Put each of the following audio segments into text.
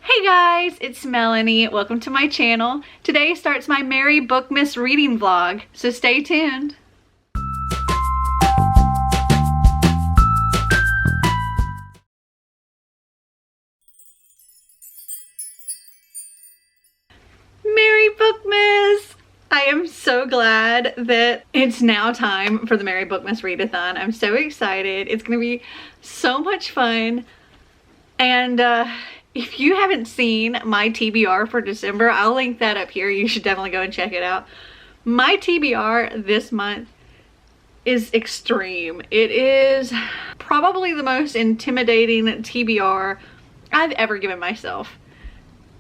Hey guys, it's Melanie. Welcome to my channel. Today starts my Merry Bookmas reading vlog, so stay tuned. Merry Bookmas! I am so glad that it's now time for the Merry Bookmas Readathon. I'm so excited. It's gonna be so much fun. And if you haven't seen my TBR for December, I'll link that up here. You should definitely go and check it out. My TBR this month is extreme. It is probably the most intimidating TBR I've ever given myself.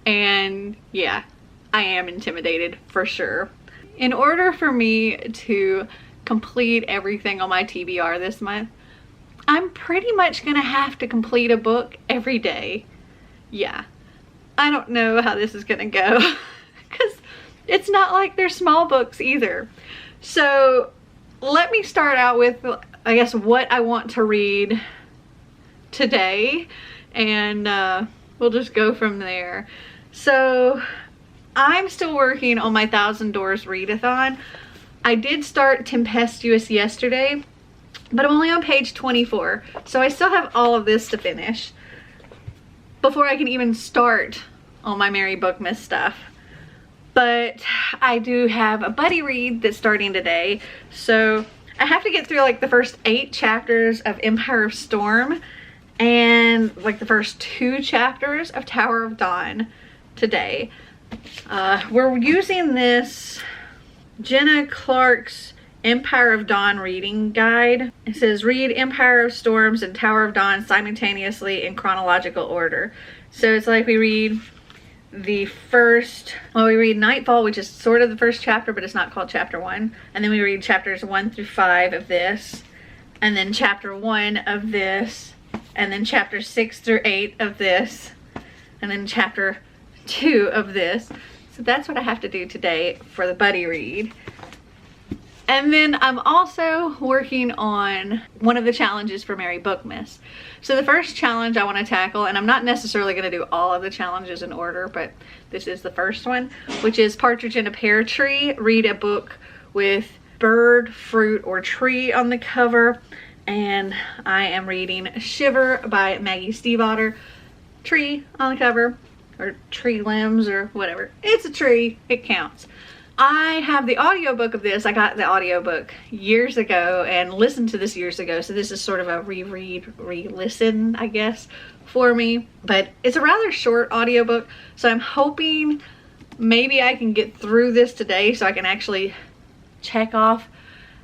And yeah, I am intimidated for sure. In order for me to complete everything on my TBR this month, I'm pretty much gonna have to complete a book every day. Yeah, I don't know how this is gonna go because it's not like they're small books either. So let me start out with, I guess, what I want to read today, and we'll just go from there. So I'm still working on my 1,000 Doors Readathon. I did start Tempestuous yesterday, but I'm only on page 24, so I still have all of this to finish before I can even start on my Merry Bookmas stuff. But I do have a buddy read that's starting today, so I have to get through like the first 8 chapters of Empire of Storm and like the first 2 chapters of Tower of Dawn today. We're using this Jenna Clark's Empire of Dawn reading guide. It says read Empire of Storms and Tower of Dawn simultaneously in chronological order. So it's like we read the first, well, we read Nightfall, which is sort of the first chapter, but it's not called chapter 1. And then we read chapters 1 through 5 of this, and then chapter 1 of this, and then chapter 6 through 8 of this, and then chapter 2 of this. So that's what I have to do today for the buddy read. And then I'm also working on one of the challenges for Merry Bookmas. So the first challenge I want to tackle, and I'm not necessarily going to do all of the challenges in order, but this is the first one, which is Partridge in a Pear Tree. Read a book with bird, fruit, or tree on the cover. And I am reading Shiver by Maggie Stiefvater. Tree on the cover, or tree limbs, or whatever. It's a tree, it counts. I have the audiobook of this. I got the audiobook years ago and listened to this years ago, so this is sort of a reread, re-listen, I guess, for me. But it's a rather short audiobook, so I'm hoping maybe I can get through this today so I can actually check off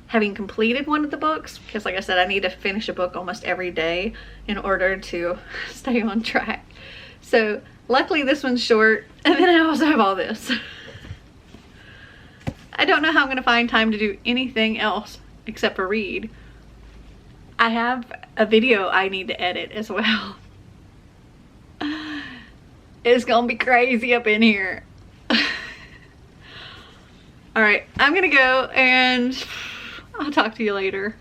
having completed one of the books, because like I said, I need to finish a book almost every day in order to stay on track. So luckily this one's short, and then I also have all this. I don't know how I'm going to find time to do anything else except for read. I have a video I need to edit as well. It's going to be crazy up in here. Alright, I'm going to go and I'll talk to you later.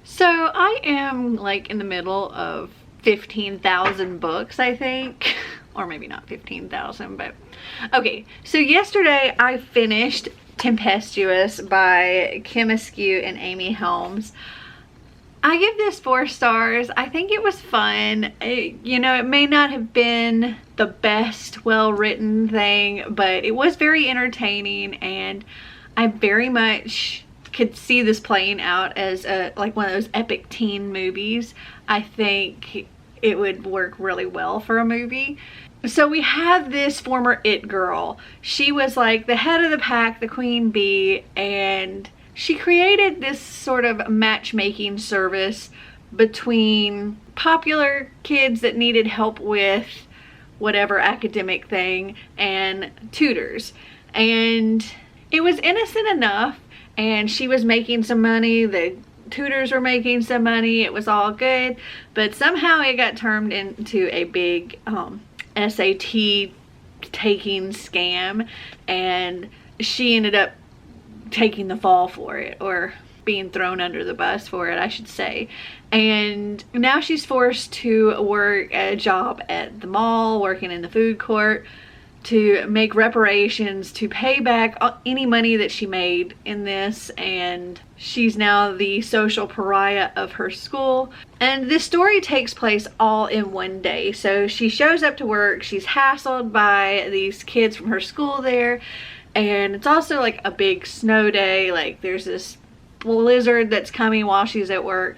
So I am like in the middle of 15,000 books, I think. Or maybe not 15,000, but okay. So yesterday I finished Tempestuous by Kim Askew and Amy Helms. I give this 4 stars. I think it was fun. You know, it may not have been the best well-written thing, but it was very entertaining, and I very much could see this playing out as like one of those epic teen movies. I think it would work really well for a movie. So we have this former it girl. She was like the head of the pack, the queen bee, and she created this sort of matchmaking service between popular kids that needed help with whatever academic thing and tutors. And it was innocent enough, and she was making some money, the tutors were making some money, it was all good, but somehow it got turned into a big SAT taking scam, and she ended up taking the fall for it, or being thrown under the bus for it, I should say. And now she's forced to work a job at the mall, working in the food court, to make reparations, to pay back any money that she made in this, and she's now the social pariah of her school. And this story takes place all in one day. So she shows up to work, she's hassled by these kids from her school there, and it's also like a big snow day. Like there's this blizzard that's coming while she's at work,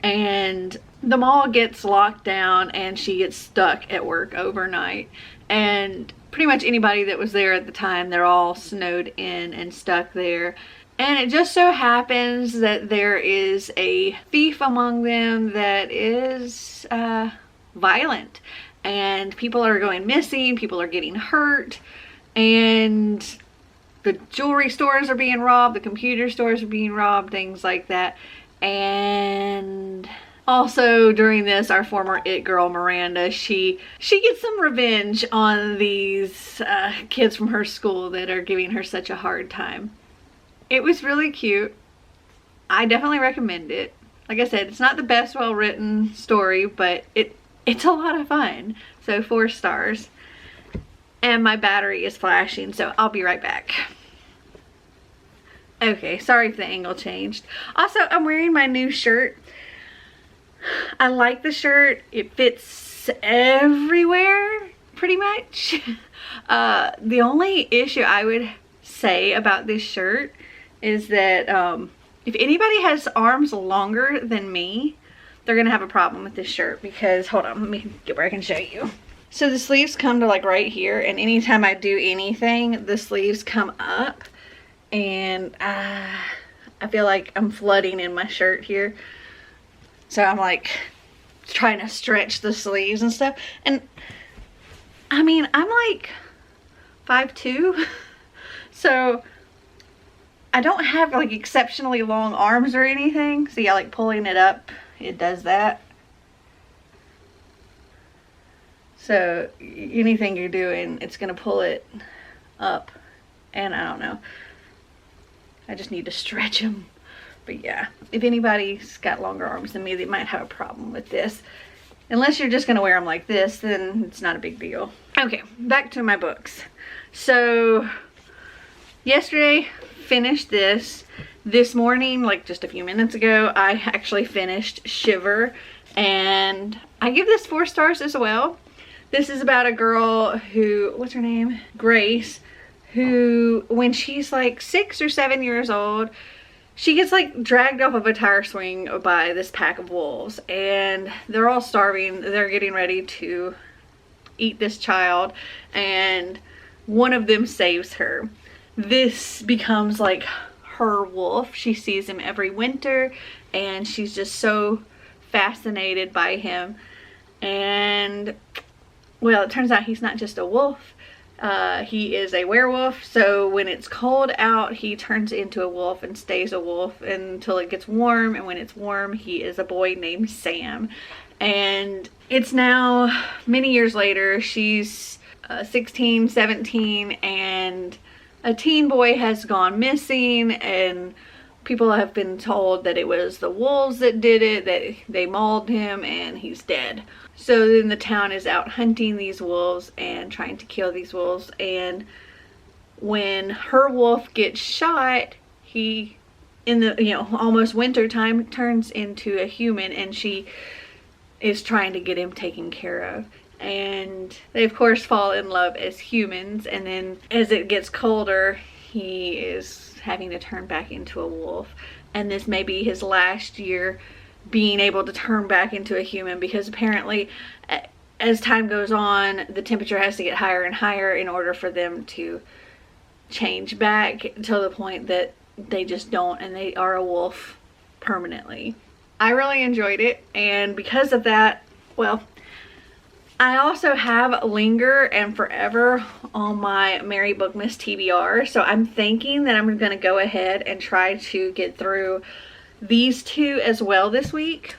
and the mall gets locked down and she gets stuck at work overnight. And pretty much anybody that was there at the time, they're all snowed in and stuck there. And it just so happens that there is a thief among them that is violent, and people are going missing, people are getting hurt, and the jewelry stores are being robbed, the computer stores are being robbed, things like that. And also during this, our former it girl Miranda, she gets some revenge on these kids from her school that are giving her such a hard time. It was really cute. I definitely recommend it. Like I said, it's not the best well-written story, but it's a lot of fun. So 4 stars. And my battery is flashing, so I'll be right back. Okay, sorry if the angle changed. Also, I'm wearing my new shirt. I like the shirt. It fits everywhere, pretty much. The only issue I would say about this shirt is that if anybody has arms longer than me, they're gonna have a problem with this shirt, because, hold on, let me get where I can show you. So the sleeves come to like right here, and anytime I do anything, the sleeves come up, and I feel like I'm flooding in my shirt here. So I'm like trying to stretch the sleeves and stuff. And I mean, I'm like 5'2", so I don't have like exceptionally long arms or anything. So yeah, like pulling it up, it does that. So anything you're doing, it's gonna pull it up. And I don't know, I just need to stretch them. But yeah, if anybody's got longer arms than me, they might have a problem with this. Unless you're just gonna wear them like this, then it's not a big deal. Okay, back to my books. So yesterday, finished this. This morning, like just a few minutes ago, I actually finished Shiver, and I give this 4 stars as well. This is about a girl who, what's her name? Grace, who when she's like 6 or 7 years old, she gets like dragged off of a tire swing by this pack of wolves, and they're all starving. They're getting ready to eat this child, and one of them saves her. This becomes like her wolf. She sees him every winter, and she's just so fascinated by him. And well, it turns out he's not just a wolf. He is a werewolf, so when it's cold out, he turns into a wolf and stays a wolf until it gets warm, and when it's warm, he is a boy named Sam. And it's now many years later. She's 16, 17, and a teen boy has gone missing, and people have been told that it was the wolves that did it, that they mauled him, and he's dead. So then the town is out hunting these wolves and trying to kill these wolves. And when her wolf gets shot, he, in the almost winter time, turns into a human, and she is trying to get him taken care of. And they of course fall in love as humans, and then as it gets colder, he is having to turn back into a wolf. And this may be his last year being able to turn back into a human, because apparently as time goes on, the temperature has to get higher and higher in order for them to change back, until the point that they just don't, and they are a wolf permanently. I really enjoyed it, and because of that, well, I also have Linger and Forever on my Merry Bookmas TBR, so I'm thinking that I'm going to go ahead and try to get through these two as well this week.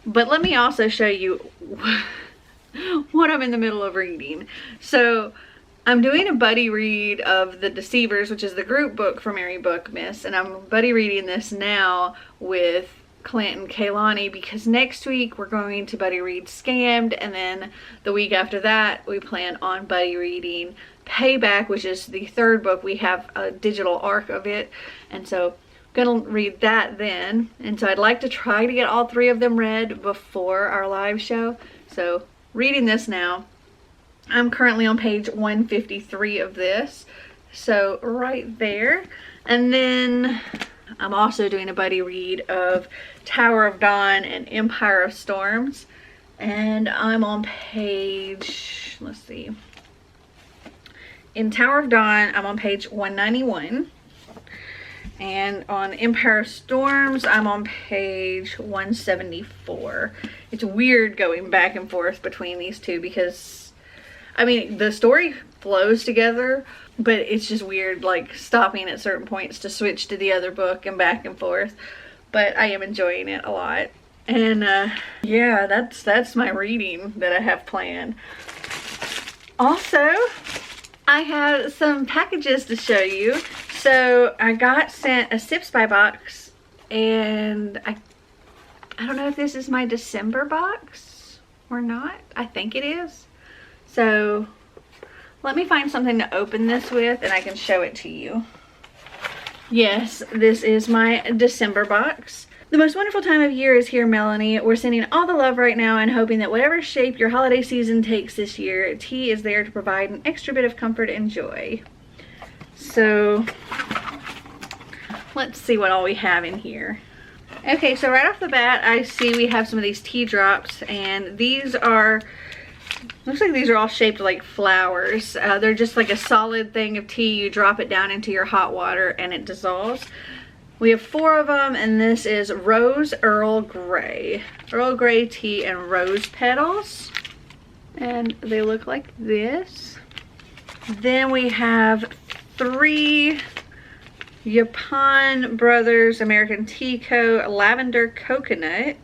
But let me also show you what I'm in the middle of reading. So I'm doing a buddy read of The Deceivers, which is the group book for Merry Bookmas, and I'm buddy reading this now with Clint and Kaylani, because next week we're going to buddy read Scammed, and then the week after that we plan on buddy reading Payback, which is the third book. We have a digital arc of it, and so I'm gonna read that then. And so I'd like to try to get all three of them read before our live show. So reading this now. I'm currently on page 153 of this, so right there. And then I'm also doing a buddy read of Tower of Dawn and Empire of Storms, and I'm on page, let's see, in Tower of Dawn I'm on page 191, and on Empire of Storms I'm on page 174. It's weird going back and forth between these two, because I mean the story flows together, but it's just weird like stopping at certain points to switch to the other book and back and forth. But I am enjoying it a lot. And yeah, that's my reading that I have planned. Also, I have some packages to show you. So I got sent a Sipsby box, and I don't know if this is my December box or not. I think it is. So let me find something to open this with and I can show it to you. Yes, this is my December box. The most wonderful time of year is here, Melanie. We're sending all the love right now and hoping that whatever shape your holiday season takes this year, tea is there to provide an extra bit of comfort and joy. So let's see what all we have in here. Okay, so right off the bat, I see we have some of these tea drops, and these are, looks like these are all shaped like flowers. They're just like a solid thing of tea. You drop it down into your hot water and it dissolves. We have 4 of them, and this is Rose Earl Grey. Earl Grey tea and rose petals. And they look like this. Then we have 3 Yupan Brothers American Tea Co. Lavender Coconut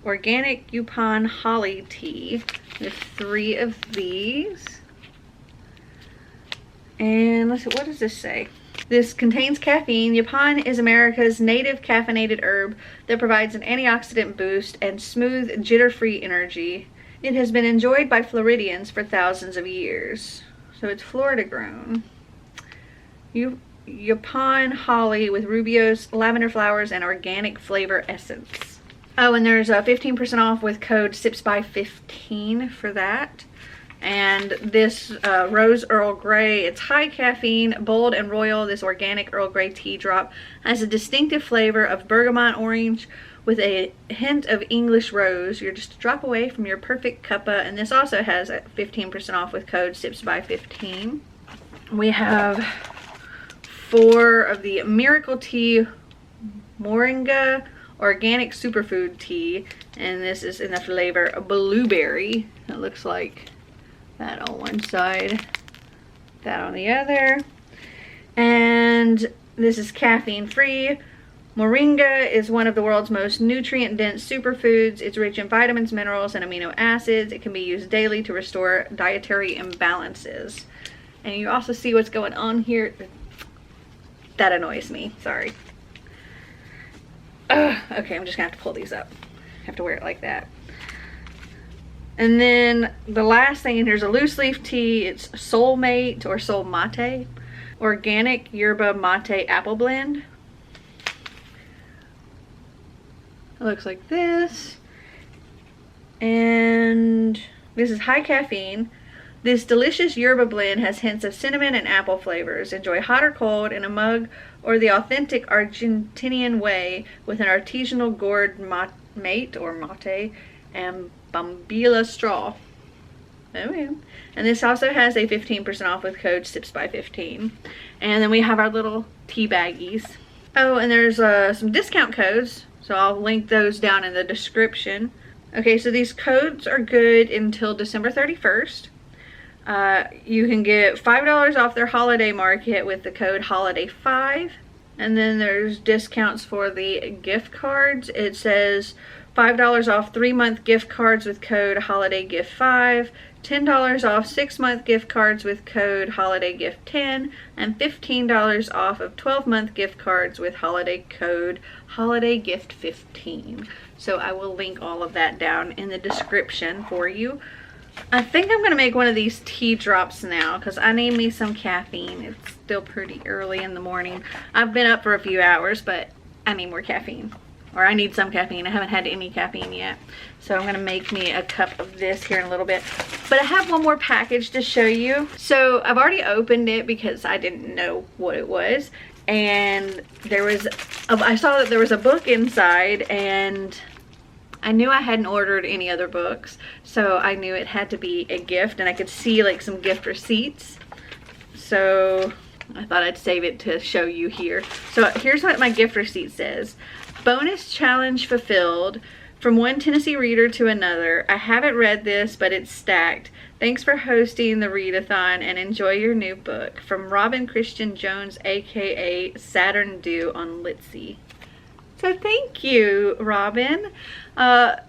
Organic Yupan Holly Tea. There's 3 of these. And let's see, what does this say? This contains caffeine. Yupan is America's native caffeinated herb that provides an antioxidant boost and smooth, jitter-free energy. It has been enjoyed by Floridians for thousands of years. So it's Florida grown. Yupan Holly with Rubio's lavender flowers and organic flavor essence. Oh, and there's a 15% off with code SIPSBY15 for that. And this Rose Earl Grey, it's high caffeine, bold and royal. This organic Earl Grey tea drop has a distinctive flavor of bergamot orange with a hint of English rose. You're just a drop away from your perfect cuppa. And this also has a 15% off with code SIPSBY15. We have 4 of the Miracle Tea Moringa Organic Superfood Tea. And this is in the flavor blueberry. It looks like that on one side, that on the other. And this is caffeine free. Moringa is one of the world's most nutrient-dense superfoods. It's rich in vitamins, minerals, and amino acids. It can be used daily to restore dietary imbalances. And you also see what's going on here. That annoys me, sorry. Okay, I'm just gonna have to pull these up. I have to wear it like that. And then the last thing in here is a loose leaf tea. It's Soulmate or Soul Mate. Organic Yerba Mate Apple Blend. It looks like this. And this is high caffeine. This delicious yerba blend has hints of cinnamon and apple flavors. Enjoy hot or cold in a mug or the authentic Argentinian way with an artisanal gourd mate or mate and bombilla straw. Oh yeah. And this also has a 15% off with code SIPSBY15. And then we have our little tea baggies. Oh, and there's some discount codes. So I'll link those down in the description. Okay, so these codes are good until December 31st. You can get $5 off their holiday market with the code HOLIDAY5. And then there's discounts for the gift cards. It says $5 off 3-month gift cards with code HOLIDAYGIFT5. $10 off 6-month gift cards with code HOLIDAYGIFT10, and $15 off of 12-month gift cards with holiday code HOLIDAYGIFT15. So I will link all of that down in the description for you. I think I'm going to make one of these tea drops now because I need me some caffeine. It's still pretty early in the morning. I've been up for a few hours, but I need more caffeine. Or I need some caffeine. I haven't had any caffeine yet. So I'm going to make me a cup of this here in a little bit. But I have one more package to show you. So I've already opened it because I didn't know what it was. And I saw that there was a book inside, and I knew I hadn't ordered any other books. So I knew it had to be a gift, and I could see like some gift receipts. So I thought I'd save it to show you here. So here's what my gift receipt says. Bonus challenge fulfilled. From one Tennessee reader to another. I haven't read this, but it's stacked. Thanks for hosting the readathon and enjoy your new book. From Robin Christian Jones, aka Saturn Dew on Litzy. So thank you, Robin. The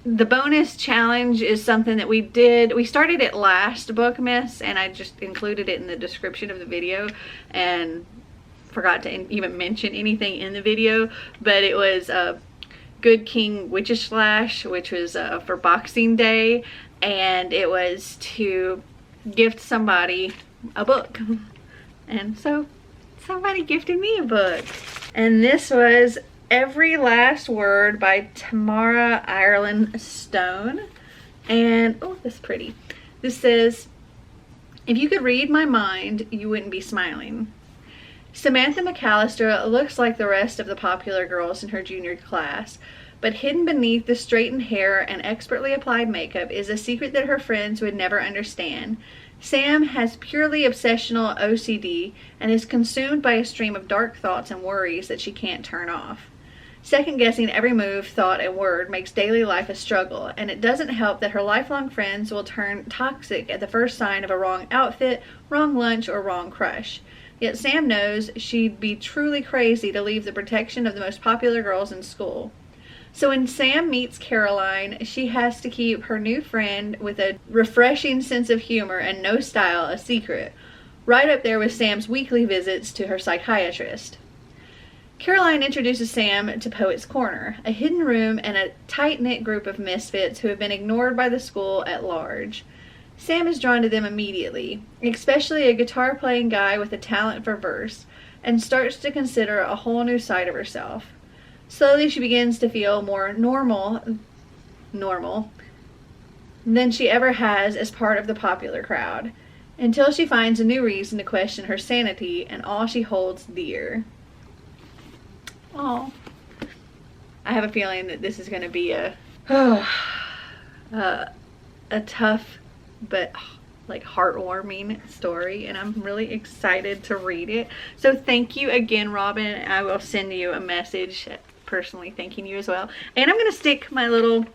bonus challenge is something that we did. We started it last Bookmas, and I just included it in the description of the video and forgot to even mention anything in the video. But it was Good King Witches Slash, which was for Boxing Day, and it was to gift somebody a book. And so somebody gifted me a book. And this was Every Last Word by Tamara Ireland Stone. And oh, that's pretty. This says, if you could read my mind, you wouldn't be smiling. Samantha McAllister looks like the rest of the popular girls in her junior class, but hidden beneath the straightened hair and expertly applied makeup is a secret that her friends would never understand. Sam has purely obsessional OCD and is consumed by a stream of dark thoughts and worries that she can't turn off. Second-guessing every move, thought, and word makes daily life a struggle, and it doesn't help that her lifelong friends will turn toxic at the first sign of a wrong outfit, wrong lunch, or wrong crush. Yet Sam knows she'd be truly crazy to leave the protection of the most popular girls in school. So when Sam meets Caroline, she has to keep her new friend with a refreshing sense of humor and no style a secret, right up there with Sam's weekly visits to her psychiatrist. Caroline introduces Sam to Poet's Corner, a hidden room and a tight-knit group of misfits who have been ignored by the school at large. Sam is drawn to them immediately, especially a guitar-playing guy with a talent for verse, and starts to consider a whole new side of herself. Slowly she begins to feel more normal, than she ever has as part of the popular crowd, until she finds a new reason to question her sanity and all she holds dear. Oh, I have a feeling that this is going to be a tough but like heartwarming story, and I'm really excited to read it. So thank you again, Robin. I will send you a message personally thanking you as well. And I'm going to stick my little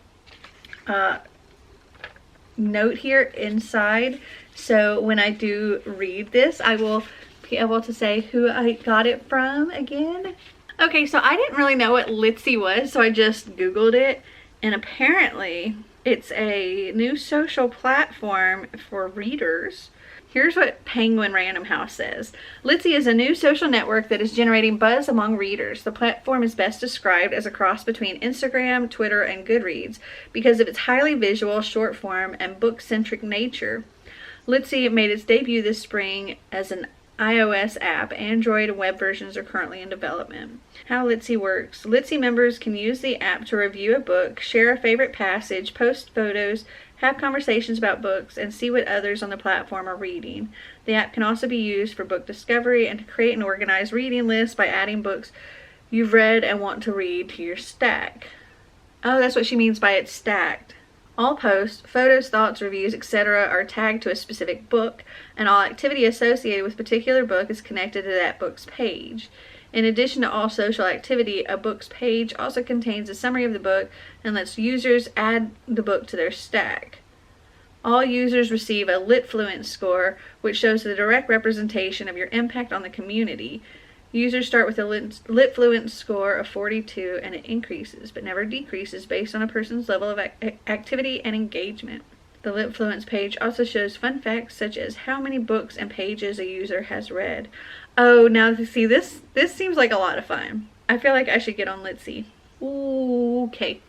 note here inside, so when I do read this, I will be able to say who I got it from again. Okay, so I didn't really know what Litzy was, so I just Googled it, and apparently it's a new social platform for readers. Here's what Penguin Random House says. Litzy is a new social network that is generating buzz among readers. The platform is best described as a cross between Instagram, Twitter, and Goodreads because of its highly visual, short form, and book-centric nature. Litzy made its debut this spring as an iOS app. Android and web versions are currently in development. How Litzy works. Litzy members can use the app to review a book, share a favorite passage, post photos, have conversations about books, and see what others on the platform are reading. The app can also be used for book discovery and to create an organized reading list by adding books you've read and want to read to your stack. Oh, that's what she means by it's stacked. All posts, photos, thoughts, reviews, etc. are tagged to a specific book, and all activity associated with a particular book is connected to that book's page. In addition to all social activity, a book's page also contains a summary of the book and lets users add the book to their stack. All users receive a Litfluence score, which shows the direct representation of your impact on the community. Users start with a Litfluence score of 42, and it increases but never decreases based on a person's level of activity and engagement. The Litfluence page also shows fun facts such as how many books and pages a user has read. Oh, now see, this seems like a lot of fun. I feel like I should get on Litzy. Ooh, okay.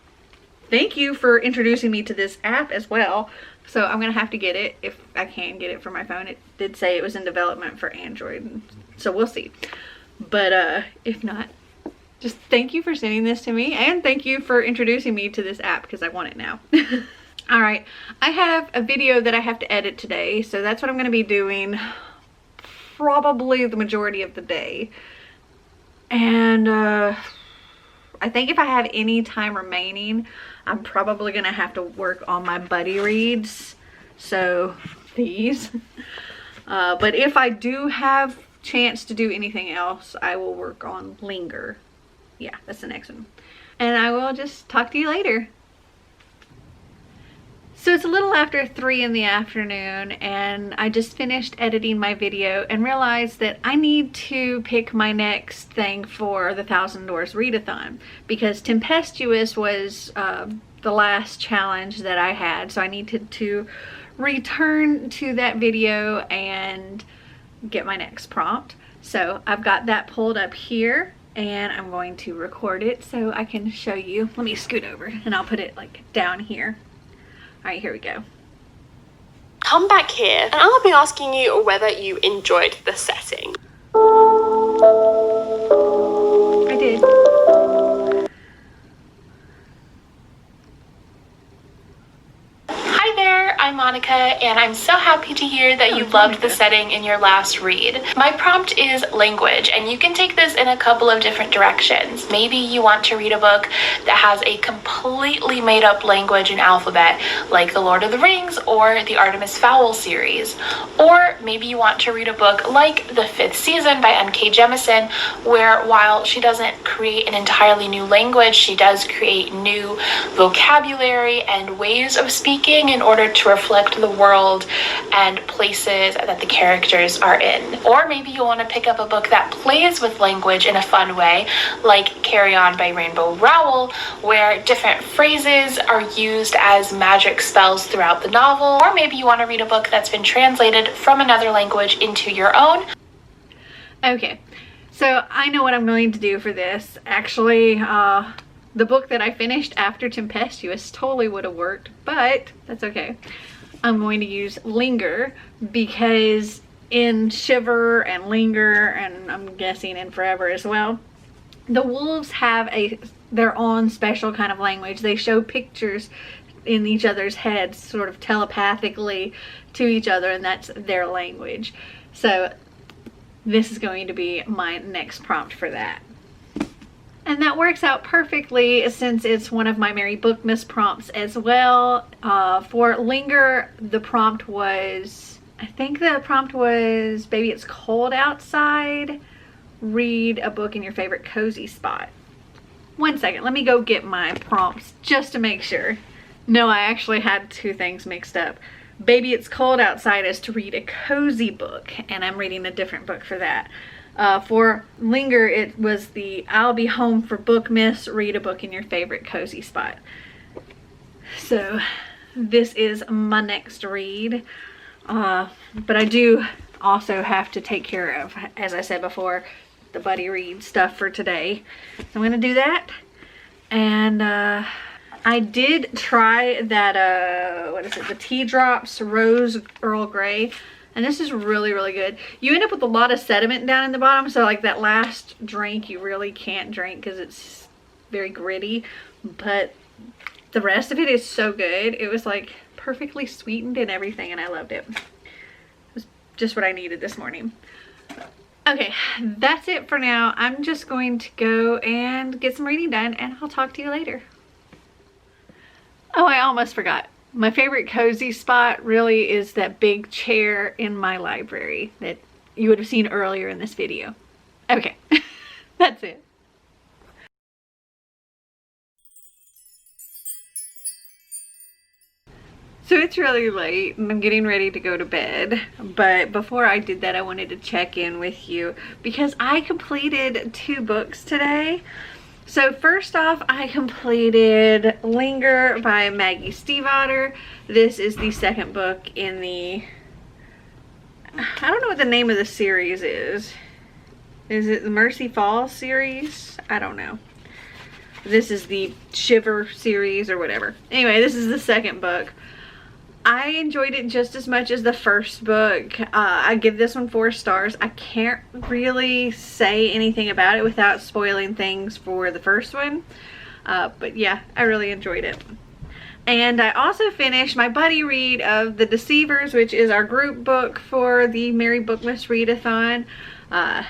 Thank you for introducing me to this app as well. So I'm going to have to get it if I can get it for my phone. It did say it was in development for Android, so we'll see. But if not, just thank you for sending this to me, and thank you for introducing me to this app because I want it now. All right, I have a video that I have to edit today, so that's what I'm going to be doing probably the majority of the day. And I think if I have any time remaining, I'm probably going to have to work on my buddy reads, so these. But if I do have chance to do anything else, I will work on Linger. Yeah, that's the next one. And I will just talk to you later. So it's a little after 3 in the afternoon, and I just finished editing my video and realized that I need to pick my next thing for the Doors Readathon, because Tempestuous was the last challenge that I had, so I needed to return to that video and get my next prompt. So I've got that pulled up here, and I'm going to record it so I can show you. Let me scoot over and I'll put it like down here. All right, here we go. Come back here and I'll be asking you whether you enjoyed the setting. I did. Hi there, I'm Monica, and I'm so happy to hear that you loved the setting in your last read. My prompt is language, and you can take this in a couple of different directions. Maybe you want to read a book that has a completely made up language and alphabet, like The Lord of the Rings or the Artemis Fowl series. Or maybe you want to read a book like The Fifth Season by N.K. Jemisin, where while she doesn't create an entirely new language, she does create new vocabulary and ways of speaking in order to reflect the world and places that the characters are in. Or maybe you want to pick up a book that plays with language in a fun way, like Carry On by Rainbow Rowell, where different phrases are used as magic spells throughout the novel. Or maybe you want to read a book that's been translated from another language into your own. Okay, so I know what I'm going to do for this. Actually, the book that I finished after Tempestuous totally would have worked, but that's okay. I'm going to use Linger, because in Shiver and Linger, and I'm guessing in Forever as well, the wolves have their own special kind of language. They show pictures in each other's heads, sort of telepathically to each other, and that's their language. So this is going to be my next prompt for that. And that works out perfectly since it's one of my Merry Bookmas prompts as well. For Linger, the prompt was, I think the prompt was, baby, it's cold outside. Read a book in your favorite cozy spot. One second, let me go get my prompts just to make sure. No, I actually had two things mixed up. Baby, it's cold outside is to read a cozy book, and I'm reading a different book for that. For Linger, it was the I'll be home for Bookmas, read a book in your favorite cozy spot. So this is my next read. But I do also have to take care of, as I said before, the buddy read stuff for today. So I'm going to do that. And I did try that, what is it, the Tea Drops Rose Earl Grey. And this is really, really good. You end up with a lot of sediment down in the bottom. So like that last drink, you really can't drink because it's very gritty. But the rest of it is so good. It was like perfectly sweetened and everything, and I loved it. It was just what I needed this morning. Okay, that's it for now. I'm just going to go and get some reading done, and I'll talk to you later. Oh, I almost forgot. My favorite cozy spot really is that big chair in my library that you would have seen earlier in this video. Okay, that's it. So it's really late and I'm getting ready to go to bed, but before I did that I wanted to check in with you because I completed 2 books today. So first off, I completed Linger by Maggie Stiefvater. This is the second book in the, I don't know what the name of the series is. Is it the Mercy Falls series? I don't know. This is the Shiver series or whatever. Anyway, this is the second book. I enjoyed it just as much as the first book. I give this one 4 stars. I can't really say anything about it without spoiling things for the first one. But yeah, I really enjoyed it. And I also finished my buddy read of The Deceivers, which is our group book for the Merry Bookmas Readathon.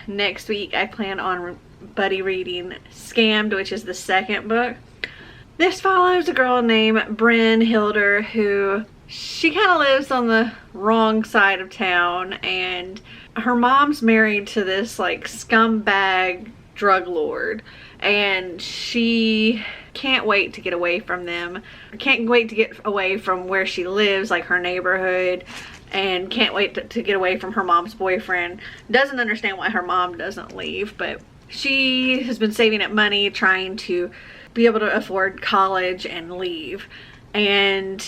Next week I plan on buddy reading Scammed, which is the second book. This follows a girl named Bryn Hilder who she kind of lives on the wrong side of town, and her mom's married to this like scumbag drug lord, and she can't wait to get away from them. Can't wait to get away from where she lives, like her neighborhood, and can't wait to get away from her mom's boyfriend. Doesn't understand why her mom doesn't leave, but she has been saving up money trying to be able to afford college and leave. And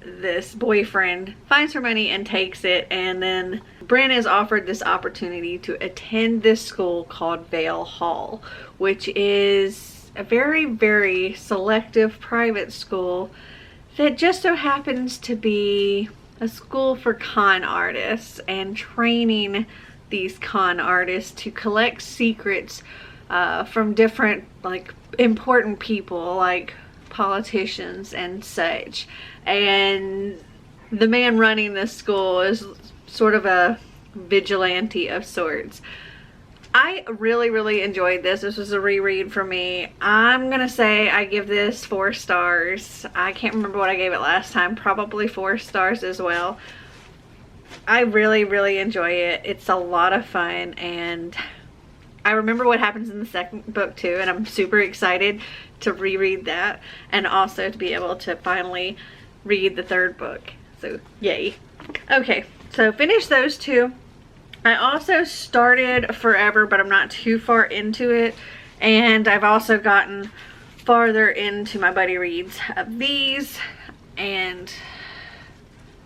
this boyfriend finds her money and takes it, and then Bryn is offered this opportunity to attend this school called Vale Hall, which is a very, very selective private school that just so happens to be a school for con artists and training these con artists to collect secrets from different like important people like politicians and such. And the man running this school is sort of a vigilante of sorts. I really, really enjoyed this. This was a reread for me. I'm gonna say I give this 4 stars. I can't remember what I gave it last time. Probably 4 stars as well. I really, really enjoy it. It's a lot of fun, and I remember what happens in the second book too, and I'm super excited to reread that and also to be able to finally read the third book. So yay. Okay, so finish those 2. I also started Forever, but I'm not too far into it, and I've also gotten farther into my buddy reads of these, and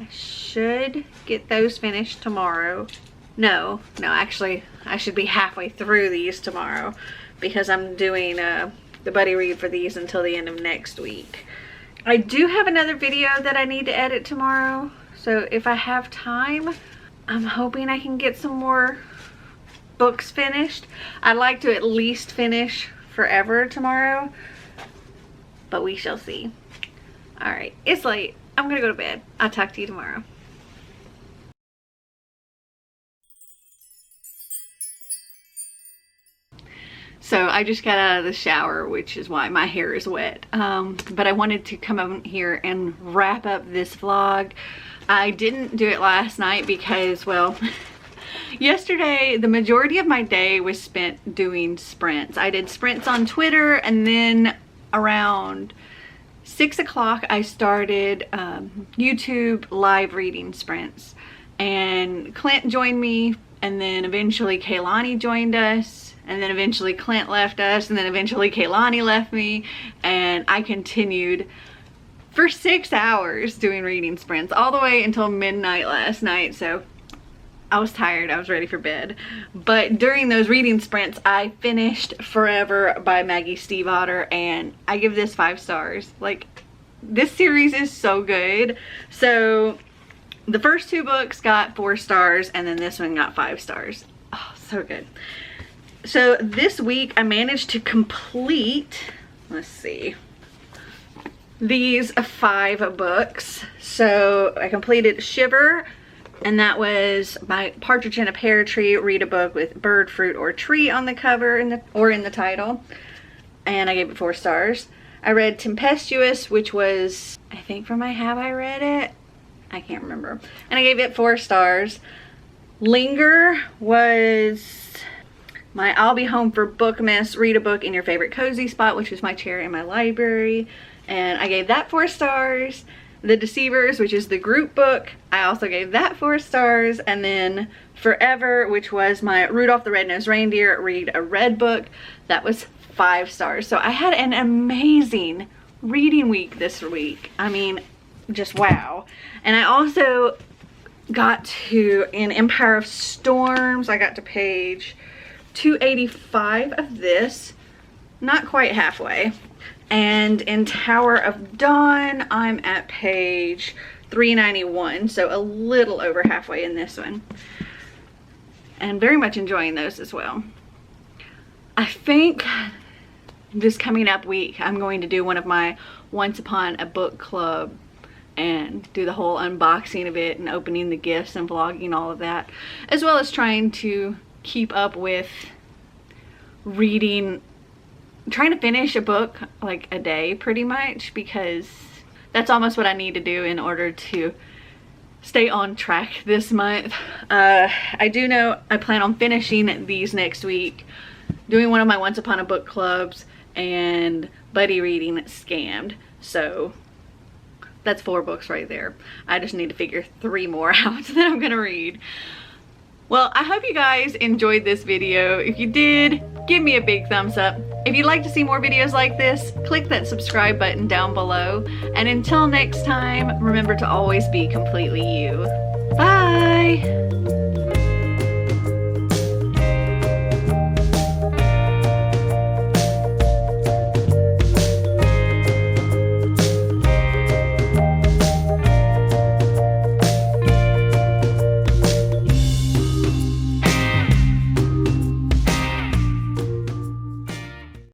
I should get those finished tomorrow. No, actually I should be halfway through these tomorrow because I'm doing the buddy read for these until the end of next week. I do have another video that I need to edit tomorrow, so if I have time, I'm hoping I can get some more books finished. I'd like to at least finish Forever tomorrow, but we shall see. All right, it's late. I'm gonna go to bed. I'll talk to you tomorrow. So I just got out of the shower, which is why my hair is wet. But I wanted to come over here and wrap up this vlog. I didn't do it last night because, well, yesterday the majority of my day was spent doing sprints. I did sprints on Twitter, and then around 6 o'clock I started YouTube live reading sprints. And Clint joined me, and then eventually Kaylani joined us. And then eventually Clint left us, and then eventually Kaylani left me, and I continued for 6 hours doing reading sprints all the way until midnight last night. So I was tired, I was ready for bed. But during those reading sprints, I finished Forever by Maggie Stiefvater, and I give this 5 stars. Like, this series is so good. So the first 2 books got 4 stars, and then this one got 5 stars. Oh, so good. So this week I managed to complete, let's see, these 5 books. So I completed Shiver, and that was my Partridge in a Pear Tree. Read a book with bird, fruit, or tree on the cover or in the title. And I gave it 4 stars. I read Tempestuous, which was, I think for my Have I Read It? I can't remember. And I gave it 4 stars. Linger was my I'll Be Home for Bookmas. Read a book in your favorite cozy spot, which was my chair in my library. And I gave that 4 stars. The Deceivers, which is the group book, I also gave that 4 stars. And then Forever, which was my Rudolph the Red-Nosed Reindeer, read a red book, that was 5 stars. So I had an amazing reading week this week. I mean, just wow. And I also got to, in Empire of Storms, I got to page 285 of this, not quite halfway. And in Tower of Dawn, I'm at page 391, so a little over halfway in this one. And very much enjoying those as well. I think this coming up week, I'm going to do one of my Once Upon a Book Club and do the whole unboxing of it and opening the gifts and vlogging all of that, as well as trying to keep up with reading, trying to finish a book like a day pretty much, because that's almost what I need to do in order to stay on track this month. I do know I plan on finishing these next week, doing one of my Once Upon a Book clubs and buddy reading Scammed. So that's 4 books right there. I just need to figure 3 more out that I'm gonna read. Well, I hope you guys enjoyed this video. If you did, give me a big thumbs up. If you'd like to see more videos like this, click that subscribe button down below. And until next time, remember to always be completely you. Bye!